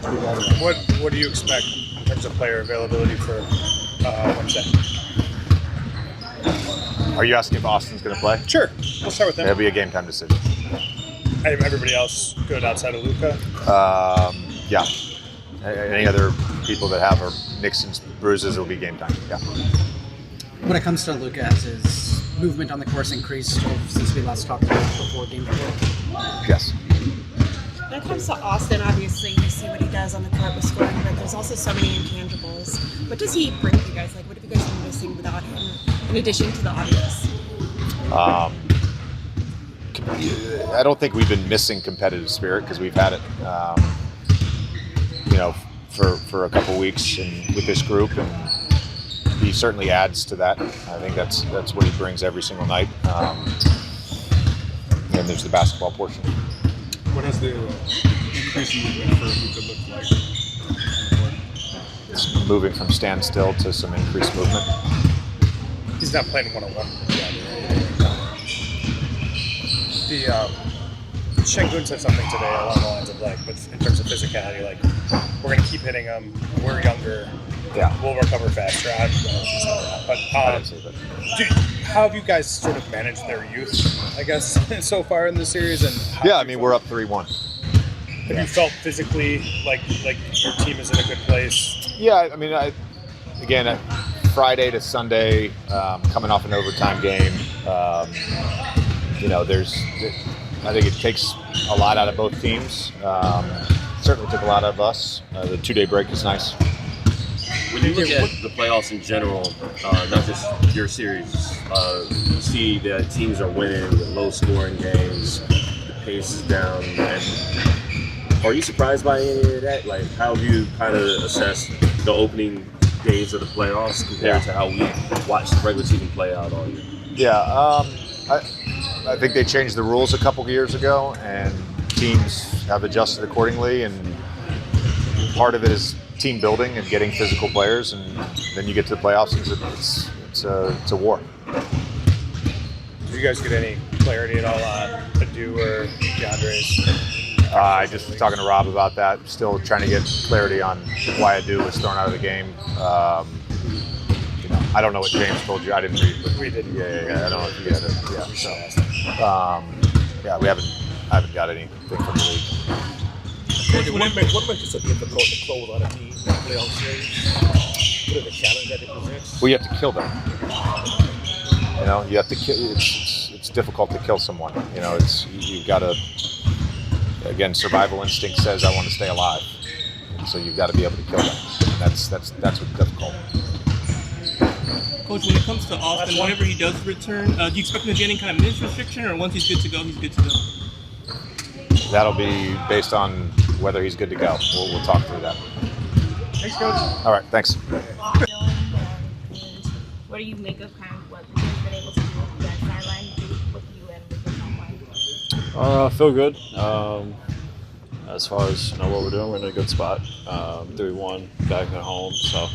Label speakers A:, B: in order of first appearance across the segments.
A: What do you expect in terms of player availability for Wednesday?
B: Are you asking if Austin's going to play?
A: Sure. We'll start with him.
B: It'll be a game time decision.
A: Everybody else good outside of Luka?
B: Yeah. Any other people that have nicks and bruises, it'll be game time. Yeah.
C: When it comes to Luka, has his movement on the course increased since we last talked about it before game 4?
B: Yes.
D: When it comes to Austin, obviously you see what he does on the court with scoring, but there's also so many intangibles. What does he bring to you guys? Like, what have you guys been missing without him, in addition to the obvious?
B: I don't think we've been missing competitive spirit because we've had it, for a couple weeks with this group, and he certainly adds to that. I think that's what he brings every single night. And there's the basketball portion.
A: What has the increase in movement for Luka look like?
B: It's moving from standstill to some increased movement.
A: He's not playing one-on-one. Şengün said something today along the lines of in terms of physicality, we're going to keep hitting him. We're younger.
B: Yeah.
A: We'll recover faster. I don't know if he said that. But how have you guys sort of managed their youth, I guess, so far in the series? And
B: we're up 3-1.
A: Have you felt physically like your team is in a good place?
B: Yeah, Friday to Sunday, coming off an overtime game, I think it takes a lot out of both teams. Certainly took a lot out of us. The 2-day break is nice.
E: When you look at the playoffs in general, not just your series, you see that teams are winning with low-scoring games. The pace is down. And are you surprised by any of that? Like, how have you kind of assessed the opening days of the playoffs compared to how we watched the regular season play out all year?
B: Yeah, I think they changed the rules a couple of years ago, and teams have adjusted accordingly. And part of it is team building and getting physical players, and then you get to the playoffs, and it's a war.
A: Did you guys get any clarity at all on Adu or DeAndre's?
B: I just was talking to Rob about that. Still trying to get clarity on why Adu was thrown out of the game. I don't know what James told you. I didn't read, but
A: we did.
B: Yeah. I don't know if you had it. Yeah. I haven't got anything from the league.
F: What makes it so difficult to close on a team in the playoff series? What are the challenges that it presents?
B: Well, you have to kill them. You have to kill. It's difficult to kill someone. You've got to. Again, survival instinct says I want to stay alive, and so you've got to be able to kill them. And that's what's difficult.
G: Coach, when it comes to Austin, whenever he does return, do you expect him to get any kind of minutes restriction, or once he's good to go, he's good to go?
B: That'll be based on whether he's good to go. We'll talk through that.
A: Thanks, Coach.
B: All right, thanks.
D: What do you make of kind of what he's been able to do with that sideline with you and with the top line?
H: I feel good. As far as what we're doing, we're in a good spot. 3-1 back at home, so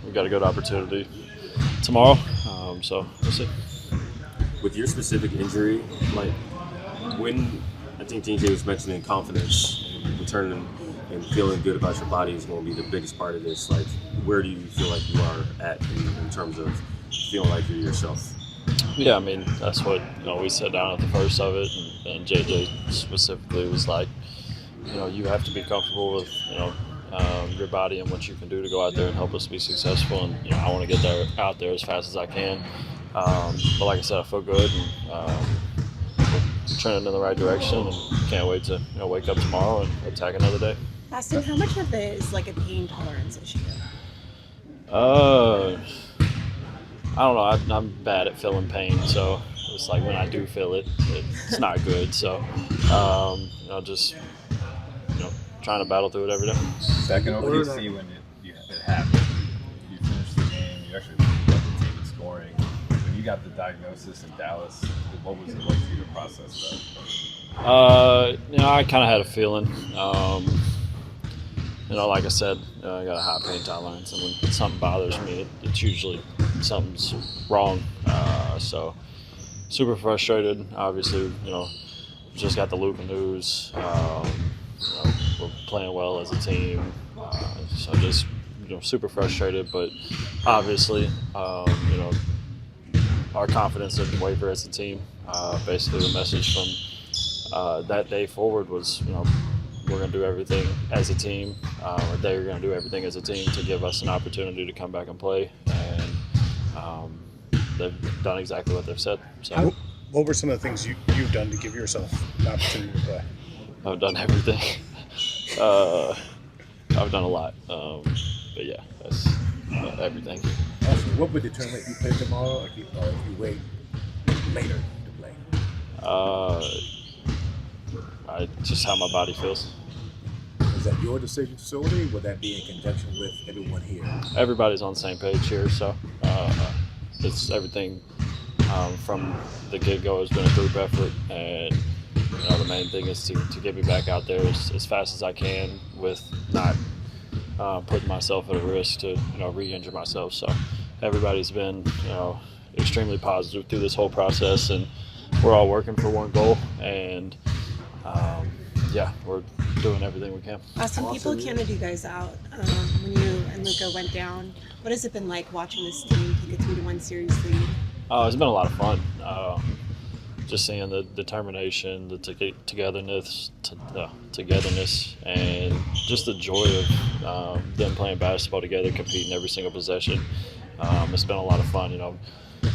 H: we got a good opportunity tomorrow. So we'll see.
E: With your specific injury, when I think JJ was mentioning confidence, and returning and feeling good about your body is going to be the biggest part of this. Where do you feel like you are at in terms of feeling like you're yourself?
H: Yeah, that's what we sat down at the first of it, and JJ specifically was like, you have to be comfortable with your body and what you can do to go out there and help us be successful. And I want to get out there as fast as I can. But like I said, I feel good, and we're trending in the right direction, and can't wait to wake up tomorrow and attack another day.
D: Austin, how much of it is like a pain tolerance issue?
H: I don't know. I'm bad at feeling pain, so it's like when I do feel it, it's not good. So, just trying to battle through it every day.
I: Second, what do you see when it happened? You finished the game. You actually got the team scoring. When you got the diagnosis in Dallas, what was it like for you to process that?
H: I kind of had a feeling. Like I said, I got a high pain tolerance, and when something bothers me, it's usually something's wrong. So, super frustrated. Obviously, just got the Luka news. we're playing well as a team. So just super frustrated, but obviously, our confidence didn't waver as a team. Basically, the message from that day forward was, we're going to do everything as a team, or they're going to do everything as a team to give us an opportunity to come back and play. And they've done exactly what they've said. So,
A: what were some of the things you've done to give yourself an opportunity to play?
H: I've done everything. I've done a lot. But yeah, that's everything.
F: Austin, what would determine if you play tomorrow or if you wait later to play?
H: Just how my body feels.
F: Is that your decision solely? Would that be in conjunction with everyone here?
H: Everybody's on the same page here, so it's everything from the get-go has been a group effort, and the main thing is to get me back out there as fast as I can with not putting myself at a risk to re-injure myself. So everybody's been extremely positive through this whole process, and we're all working for one goal, and we're doing everything we can.
D: Austin, people counted you guys out when you and Luka went down. What has it been like watching this team take a 3-1 series lead?
H: It's been a lot of fun. Just seeing the determination, the togetherness, and just the joy of them playing basketball together, competing every single possession. It's been a lot of fun.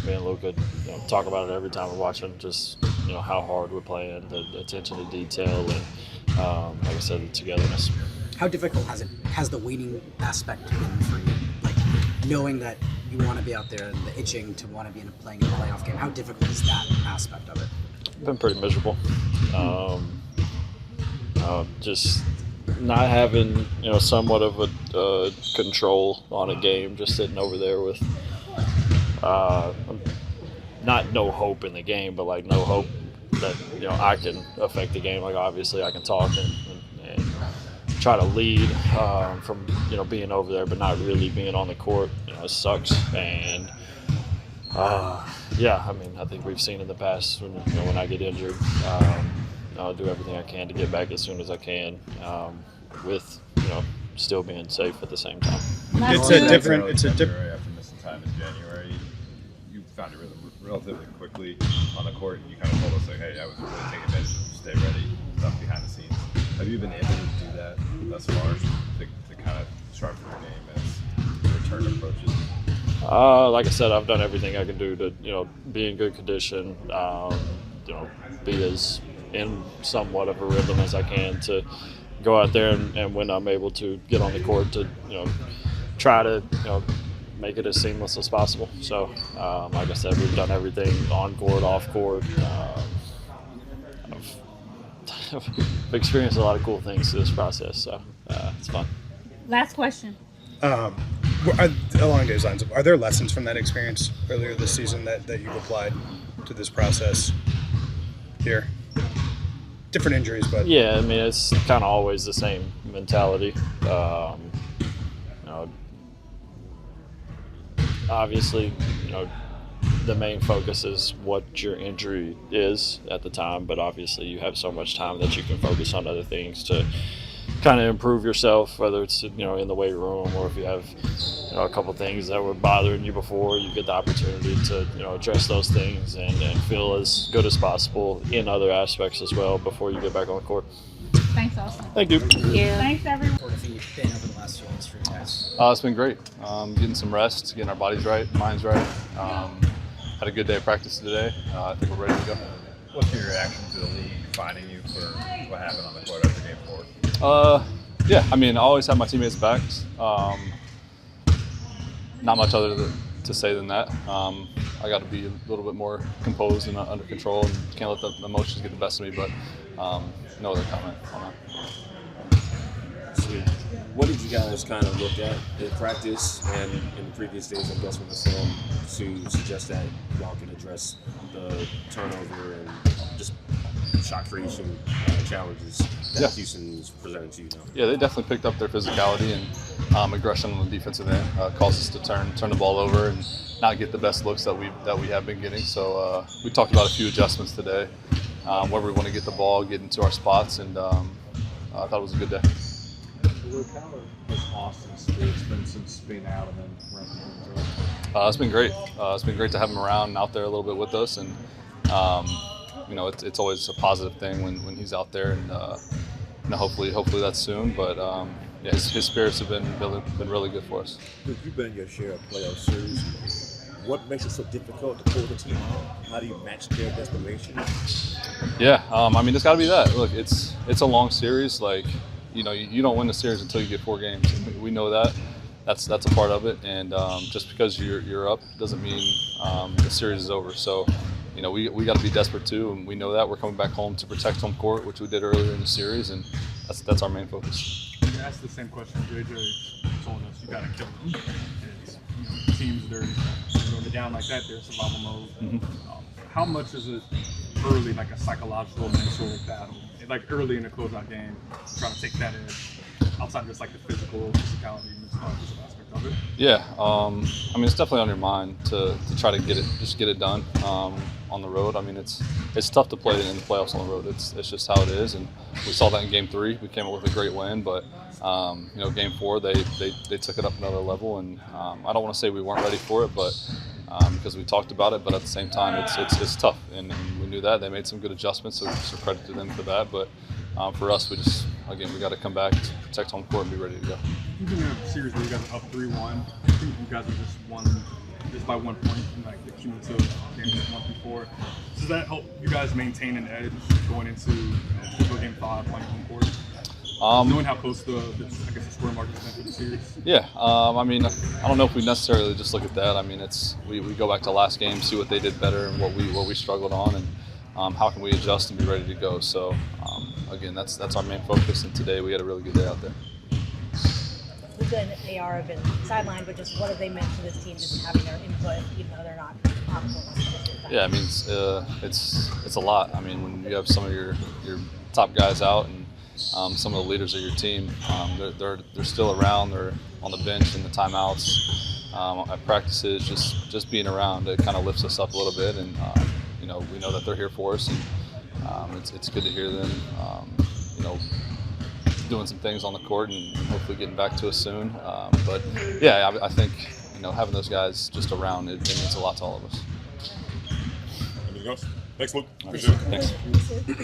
H: Me and Luka talk about it every time we're watching. Just how hard we're playing, the attention to detail, and like I said, the togetherness.
C: How difficult has the waiting aspect been for you? Like knowing that you want to be out there and the itching to want to be playing in a playoff game. How difficult is that aspect of it?
H: Been pretty miserable. Just not having somewhat of a control on a game. Just sitting over there with not no hope in the game, but like no hope that I can affect the game. Like obviously I can talk and try to lead from being over there, but not really being on the court. It sucks. And I think we've seen in the past when I get injured, I'll do everything I can to get back as soon as I can, with still being safe at the same time.
A: It's a different.
I: After missing time in January, you found your rhythm relatively quickly on the court, and you kind of told us like, "Hey, I was really taking advantage of stay ready stuff behind the scenes." Have you been able to do that thus far to kind of sharpen your game as the return approaches?
H: Like I said, I've done everything I can do to be in good condition, be as in somewhat of a rhythm as I can to go out there and when I'm able to get on the court to try to make it as seamless as possible. So like I said, we've done everything on court, off court. I've experienced a lot of cool things through this process, so it's fun.
J: Last question.
A: Along those lines, are there lessons from that experience earlier this season that you've applied to this process here? Different injuries, but
H: yeah, it's kind of always the same mentality. Obviously, the main focus is what your injury is at the time, but obviously you have so much time that you can focus on other things to kind of improve yourself, whether it's in the weight room or if you have a couple things that were bothering you before, you get the opportunity to address those things and feel as good as possible in other aspects as well before you get back on the court.
J: Thanks, Austin.
H: Thank you.
J: Thanks, everyone.
C: What have you been over the last few weeks for you guys?
K: It's been great. Getting some rest, getting our bodies right, minds right. Had a good day of practice today. I think we're ready to go.
I: What's your reaction to the league finding you for what happened on the court after game 4?
K: I always have my teammates' backs. Not much other to say than that. I got to be a little bit more composed and under control, and can't let the emotions get the best of me. But no other comment on that.
E: Sweet. What did you guys kind of look at in practice and in the previous days, I guess, from the film to suggest that y'all can address the turnover and just shot creation challenges that Houston's presenting to you now?
K: Yeah, they definitely picked up their physicality and aggression on the defensive end. Caused us to turn the ball over and not get the best looks that we have been getting. So we talked about a few adjustments today, where we want to get the ball, get into our spots, and I thought it was a good day.
L: Luke, how has Austin's spirits been since being out and then ramping things up?
K: It's been great. It's been great to have him around and out there a little bit with us, and it's always a positive thing when he's out there, and hopefully that's soon. But yeah, his spirits have been really good for us.
F: Luke, you've been in your share of playoff series. What makes it so difficult to pull the team out? How do you match their desperation?
K: Yeah, it's got to be that. Look, it's a long series. Like, you don't win the series until you get 4 games. We know that. That's a part of it. And just because you're up doesn't mean the series is over. So, we got to be desperate too, and we know that. We're coming back home to protect home court, which we did earlier in the series, and that's our main focus.
M: You asked the same question JJ told us. You got to kill them. Teams that are down like that, they're survival mode.
K: Mm-hmm.
M: How much is it early, like a psychological, mental battle, like early in the closeout game, trying to take that edge outside of just like the physicality, mental aspect of it?
K: Yeah, it's definitely on your mind to try to get it done on the road. It's tough to play in the playoffs on the road. It's just how it is, and we saw that in Game 3. We came up with a great win, but Game 4 they took it up another level, and I don't want to say we weren't ready for it, but because we talked about it, but at the same time it's tough, and we knew that. They made some good adjustments, so credit to them for that. But for us, we got to come back, protect home court, and be ready to go.
M: Even in a series where you guys are up 3-1, I think you guys are just won by 1 point in like the cumulative games 1 through 4. Does that help you guys maintain an edge going into Game 5 on home court? Knowing how close the score mark has been for the series?
K: Yeah, I don't know if we necessarily just look at that. We go back to last game, see what they did better and what we struggled on, and how can we adjust and be ready to go. So again, that's our main focus, and today we had a really good day out there.
N: Luka and AR have been sidelined, but just what have they meant to this team, just having their input, even though they're not on the court?
K: Yeah, it's a lot. When you have some of your top guys out and some of the leaders of your team, they're still around. They're on the bench in the timeouts, at practices, just being around. It kind of lifts us up a little bit, and we know that they're here for us, and it's good to hear them. Doing some things on the court and hopefully getting back to us soon. But yeah, I think having those guys just around it means a lot to all of us.
F: Anything else? Thanks, Luke.
K: Appreciate it. Thanks.